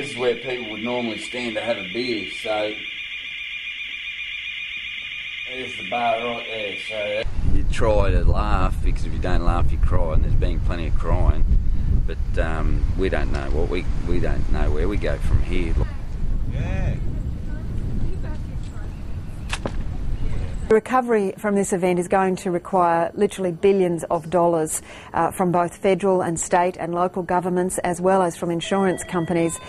This is where people would normally stand to have a beer, so there's the bar right there. So you try to laugh, because if you don't laugh you cry, and there's been plenty of crying, but we don't know we don't know where we go from here. Yeah. The recovery from this event is going to require literally billions of dollars from both federal and state and local governments, as well as from insurance companies.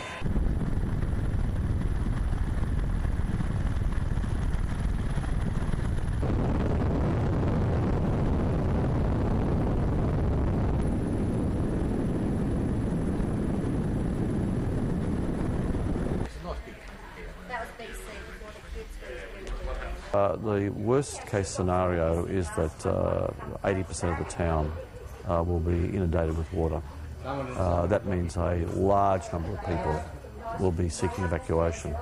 The worst case scenario is that 80% of the town will be inundated with water. That means a large number of people will be seeking evacuation.